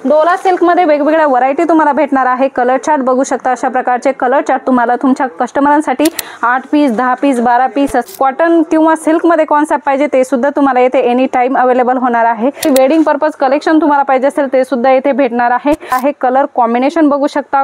Dola silk मध्ये वेगवेगळ्या variety तुम्हाला भेटणार आहे। कलर चार्ट बघू शकता, अशा प्रकारचे कलर चार्ट तुम्हाला तुमच्या कस्टमरांसाठी 8 पीस 10 पीस 12 पीस कॉटन किंवा सिल्क मध्ये कॉन्सेप्ट पाहिजे ते सुद्धा तुम्हाला येथे एनी टाइम अवेलेबल होणार आहे। वेडिंग पर्पज कलेक्शन तुम्हाला पाहिजे असेल ते सुद्धा येथे भेटणार आहे। कलर कॉम्बिनेशन बघू शकता।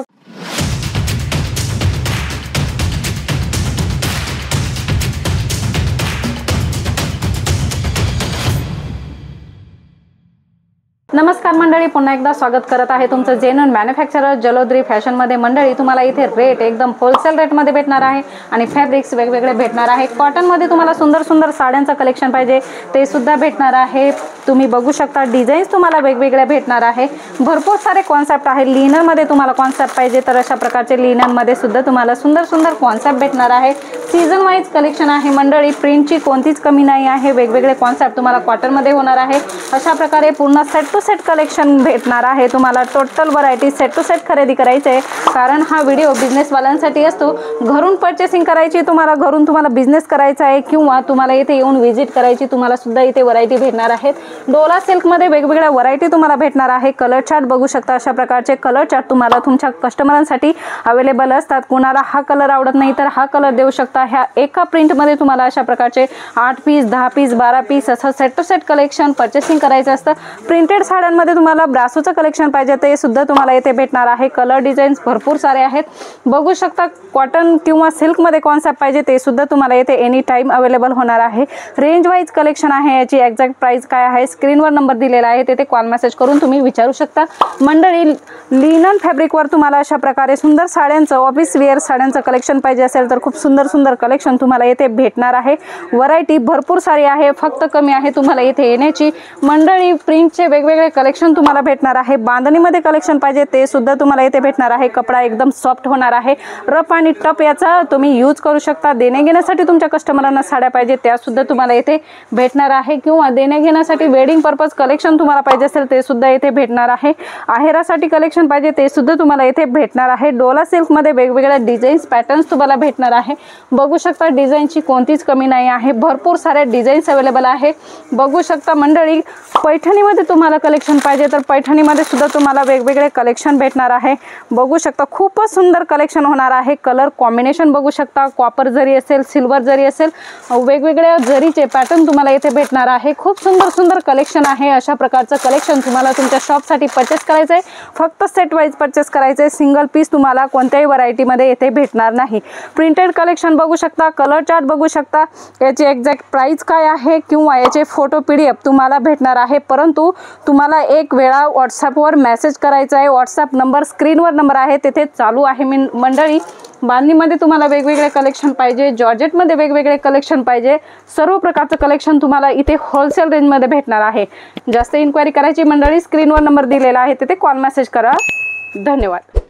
नमस्कार मंडळी, पुन्हा एकदा स्वागत करत आहे तुमचं जेन्युइन मॅन्युफॅक्चरर जलोद्री फॅशन मध्ये। मंडळी तुम्हाला इथे रेट एकदम होलसेल रेट मध्ये भेटणार आहे आणि फॅब्रिक्स वेगवेगळे भेटणार आहे। कॉटन मध्ये तुम्हाला सुंदर सुंदर साड्यांचं कलेक्शन पाहिजे ते सुद्धा भेटणार आहे। तुम्ही बघू शकता डिझाईन्स तुम्हाला वेगवेगळे भेटणार आहे। भरपूर सारे कॉन्सेप्ट आहे। लिनन मध्ये तुम्हाला कॉन्सेप्ट पाहिजे तर अशा प्रकारचे लिनन मध्ये सुद्धा तुम्हाला सुंदर सुंदर कॉन्सेप्ट भेटणार आहे। सीजन वाइज कलेक्शन आहे मंडळी, प्रिंटची कोणतीच कमी नाही आहे। वेगवेगळे कॉन्सेप्ट तुम्हाला कॉटन मध्ये होणार आहे। अशा प्रकारे पूर्ण सेट टू सेट कलेक्शन भेटणार आहे। तुम्हाला total variety set to set खरेदी करायचे आहे, कारण हा व्हिडिओ बिझनेस वाल्यांसाठी असतो। घरून परचेसिंग करायची, तुम्हाला बिझनेस करायचा आहे किंवा तुम्हाला इथे येऊन व्हिजिट करायची, तुम्हाला सुद्धा इथे व्हरायटी भेटणार आहेत। डोला सिल्क मध्ये वेगवेगळ्या व्हरायटी तुम्हाला भेटणार आहे। कलर चार्ट बघू शकता, अशा प्रकारचे कलर चार्ट तुम्हाला तुमच्या कस्टमरांसाठी अवेलेबल असतात। कुणाला हा कलर आवडत नाही तर हा कलर देऊ शकता। ह्या एका प्रिंट मध्ये तुम्हाला अशा प्रकारचे 8 पीस 10 पीस 12 पीस असं set to set collection purchasing करायचं असतं। प्रिंटेड साड्यांमध्ये तुम्हाला ब्रासोचं कलेक्शन पाहिजे ते सुद्धा तुम्हाला इथे भेटणार आहे। कलर डिझाईन्स भरपूर सारे आहेत, बघू शकता। कॉटन किंवा सिल्क मध्ये कॉन्सेप्ट पाहिजे ते सुद्धा तुम्हाला इथे एनी टाइम अवेलेबल होणार आहे। रेंज वाइज कलेक्शन आहे। याची एक्झॅक्ट प्राइस काय आहे स्क्रीनवर नंबर दिलेला आहे, तेथे कॉल मेसेज करून तुम्ही विचारू शकता। मंडळी लिनन फॅब्रिकवर तुम्हाला अशा प्रकारे सुंदर साड्यांचं ऑफिस वेअर साड्यांचं कलेक्शन पाहिजे असेल तर खूप सुंदर सुंदर कलेक्शन तुम्हाला इथे भेटणार आहे। व्हरायटी भरपूर सारी आहे, फक्त कमी आहे तुम्हाला इथे येण्याची। मंडळी प्रिंटचे वेगवेगळे कलेक्शन तुम्हाला भेटणार आहे। बांधणीमध्ये कलेक्शन पाहिजे ते सुद्धा तुम्हाला इथे भेटणार आहे। कपडा एकदम सॉफ्ट होणार आहे। रफ आणि टफ याचा तुम्ही यूज करू शकता। देणे घेण्यासाठी तुमच्या कस्टमरांना साड्या पाहिजे त्या सुद्धा तुम्हाला इथे भेटणार आहे, किंवा देणे घेण्यासाठी वेडिंग पर्पज कलेक्शन तुम्हाला पाहिजे असेल ते सुद्धा इथे भेटणार आहे। आहेरासाठी कलेक्शन पाहिजे ते सुद्धा तुम्हाला इथे भेटणार आहे। डोला सिल्क मध्ये वेगवेगळ्या डिझाईन्स पॅटर्न्स तुम्हाला भेटणार आहे। बघू शकता डिझाईनची कोणतीच कमी नाही आहे, भरपूर सारे डिझाईन्स अवेलेबल आहे। बघू शकता मंडळी, पैठणीमध्ये तुम्हाला कलेक्शन पाहिजे तर पैठणीमध्ये सुद्धा तुम्हाला वेगवेगळे कलेक्शन भेटणार आहे। बघू शकता खूपच सुंदर कलेक्शन होणार आहे। कलर कॉम्बिनेशन बघू शकता, कॉपर जरी असेल सिल्वर जरी असेल, वेगवेगळ्या जरीचे पॅटर्न तुम्हाला इथे भेटणार आहे। खूप सुंदर सुंदर कलेक्शन आहे। अशा प्रकारचं कलेक्शन तुम्हाला तुमच्या शॉपसाठी परचेस करायचं आहे, फक्त सेट वाईज परचेस करायचं आहे। सिंगल पीस तुम्हाला कोणत्याही व्हरायटीमध्ये इथे भेटणार नाही। प्रिंटेड कलेक्शन बघू शकता, कलर चार्ट बघू शकता। याची एक्झॅक्ट प्राइस काय आहे किंवा याचे फोटो PDF तुम्हाला भेटणार आहे, परंतु तुम्हाला एक वेळा व्हॉट्सअपवर मेसेज करायचा आहे। व्हॉट्सअप नंबर स्क्रीनवर नंबर आहे तेथे चालू आहे। मंडळी बांधणीमध्ये तुम्हाला वेगवेगळे कलेक्शन पाहिजे, जॉर्जेटमध्ये वेगवेगळे कलेक्शन पाहिजे, सर्व प्रकारचं कलेक्शन तुम्हाला इथे होलसेल रेंजमध्ये भेटणार आहे। जास्त इन्क्वायरी करायची मंडळी स्क्रीनवर नंबर दिलेला आहे तेथे कॉल मेसेज करा। धन्यवाद।